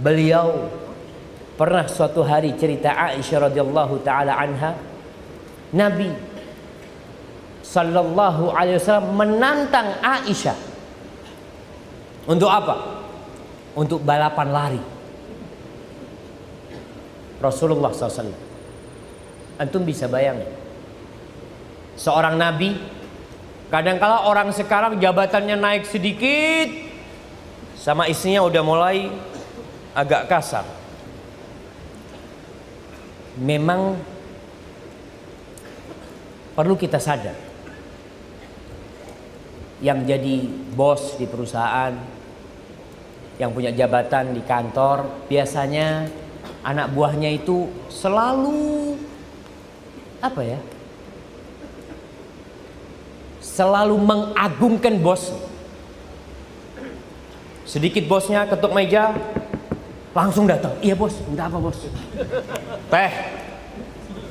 Beliau pernah suatu hari, cerita Aisyah radhiyallahu taala anha, Nabi sallallahu alaihi wasallam menantang Aisyah untuk apa? Untuk balapan lari. Rasulullah SAW. Antum bisa bayangin, seorang Nabi, kadangkala orang sekarang jabatannya naik sedikit, sama istrinya udah mulai agak kasar. Memang perlu kita sadar, yang jadi bos di perusahaan, yang punya jabatan di kantor, biasanya anak buahnya itu selalu apa ya? Selalu mengagungkan bos. Sedikit bosnya ketuk meja, langsung datang. Iya bos, minta apa bos? Teh.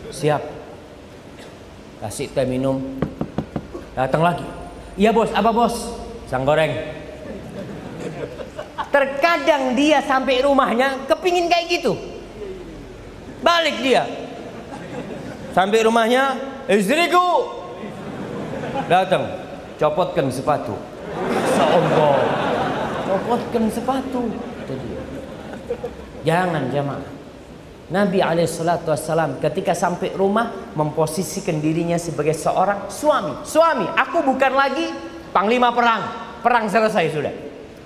Siap. Kasih teh minum. Datang lagi. Iya bos, apa bos? Pisang goreng. Terkadang dia sampai rumahnya kepingin kayak gitu. Balik dia. Sampai rumahnya, istriku. Datang. Copotkan sepatu. Sombong. Copotkan sepatu. Itu dia. Jangan jamaah. Nabi SAW ketika sampai rumah memposisikan dirinya sebagai seorang suami. Suami, aku bukan lagi panglima perang. Perang selesai sudah.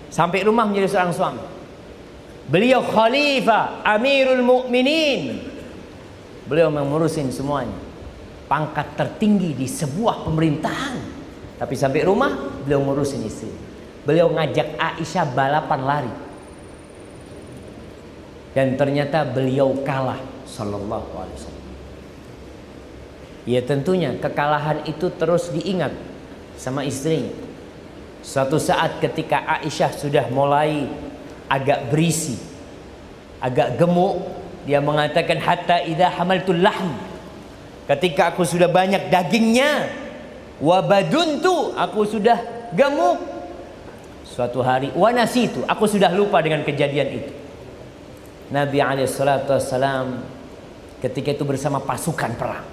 Sampai rumah menjadi seorang suami. Beliau khalifah, amirul mu'minin. Beliau mengurusin semuanya. Pangkat tertinggi di sebuah pemerintahan. Tapi sampai rumah beliau ngurusin istri. Beliau ngajak Aisyah balapan lari. Dan ternyata beliau kalah sallallahu alaihi wasallam. Ya tentunya kekalahan itu terus diingat sama istrinya. Suatu saat ketika Aisyah sudah mulai agak berisi, agak gemuk, dia mengatakan hatta idza hamaltul lahm. Ketika aku sudah banyak dagingnya, wa baduntu, aku sudah gemuk. Suatu hari wa nasitu, aku sudah lupa dengan kejadian itu. Nabi SAW ketika itu bersama pasukan perang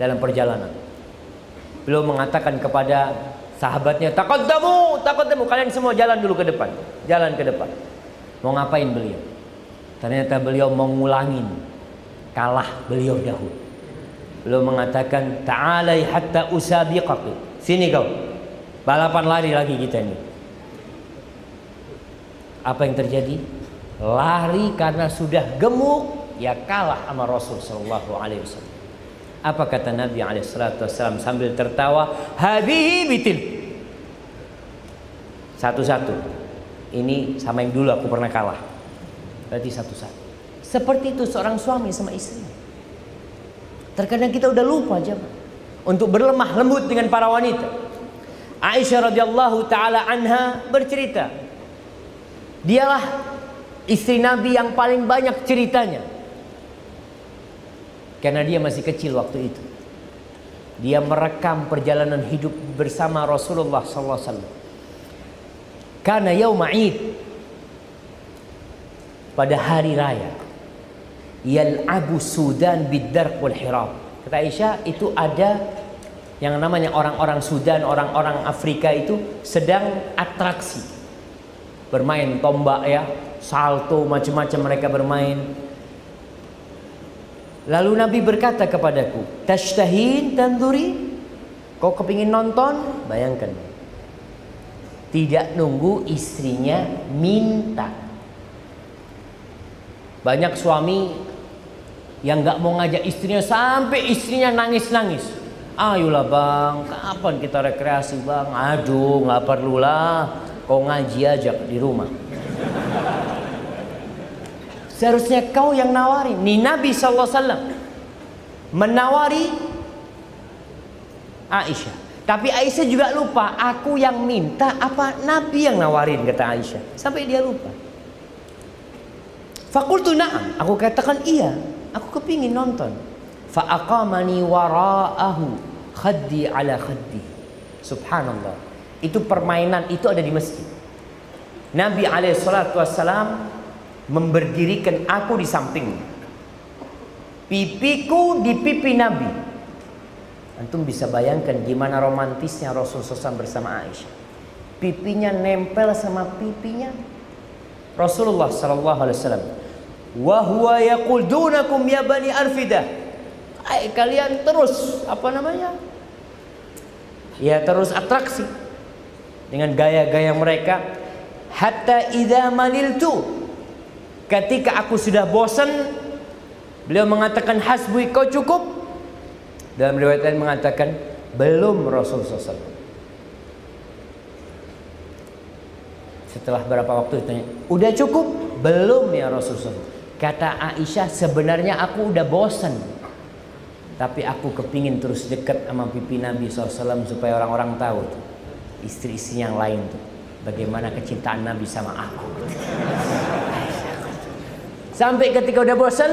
dalam perjalanan. Beliau mengatakan kepada sahabatnya, taqaddamu, kalian semua jalan dulu ke depan. Jalan ke depan. Mau ngapain beliau? Ternyata beliau mau ngulangin kalah beliau dahulu. Beliau mengatakan, ta'alai hatta usabiqaki. Sini kau. Balapan lari lagi kita ini. Apa yang terjadi? Lari karena sudah gemuk, ya kalah sama Rasul sallallahu alaihi wasallam. Apa kata Nabi alaihi wasallam sambil tertawa? Hadhihi bitil. Satu-satu. Ini sama yang dulu aku pernah kalah. Berarti satu-satu. Seperti itu seorang suami sama istri. Terkadang kita udah lupa aja untuk berlemah lembut dengan para wanita. Aisyah radhiyallahu taala anha bercerita, dialah istri Nabi yang paling banyak ceritanya. Karena dia masih kecil waktu itu. Dia merekam perjalanan hidup bersama Rasulullah sallallahu alaihi wasallam. Karena yauma Id, pada hari raya, yal'abu Sudan bid-darq wal hirab. Kata Aisyah, itu ada yang namanya orang-orang Sudan, orang-orang Afrika itu sedang atraksi. Bermain tombak ya, salto, macam-macam mereka bermain. Lalu Nabi berkata kepadaku, tashtahin tanduri, kau kepingin nonton? Bayangkan, tidak nunggu istrinya minta. Banyak suami yang gak mau ngajak istrinya sampai istrinya nangis-nangis. Ayolah bang, kapan kita rekreasi bang? Aduh, gak perlulah, kau ngaji aja di rumah. Seharusnya kau yang nawarin. Nih Nabi SAW menawari Aisyah. Tapi Aisyah juga lupa, aku yang minta apa Nabi yang nawarin, kata Aisyah. Sampai dia lupa. Fakultu na'am, aku katakan iya, aku kepingin nonton. Fa'aqamani wara'ahu khaddi ala khaddi. Subhanallah. Itu permainan itu ada di masjid. Nabi SAW memberdirikan aku di samping, pipiku di pipi Nabi. Antum bisa bayangkan gimana romantisnya Rasulullah SAW bersama Aisyah. Pipinya nempel sama pipinya Rasulullah SAW. Wa huwa yaqul dunakum ya bani Arfidah. Kalian terus ya terus atraksi dengan gaya-gaya mereka. Hatta idza maliltu, ketika aku sudah bosan, beliau mengatakan hasbi, kau cukup. Dalam riwayat lain mengatakan belum Rasulullah SAW. Setelah berapa waktu ditanya, udah cukup? Belum ya Rasulullah. Kata Aisyah, sebenarnya aku udah bosan, tapi aku kepingin terus dekat sama pipi Nabi SAW supaya orang-orang tahu tuh, istri-istri yang lain tuh, bagaimana kecintaan Nabi sama aku. Sampai ketika udah bosan,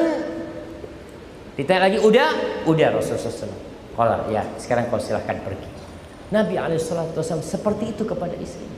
ditanya lagi, udah Rasulullah SAW. Kalau ya sekarang kau silahkan pergi. Nabi SAW seperti itu kepada istrinya.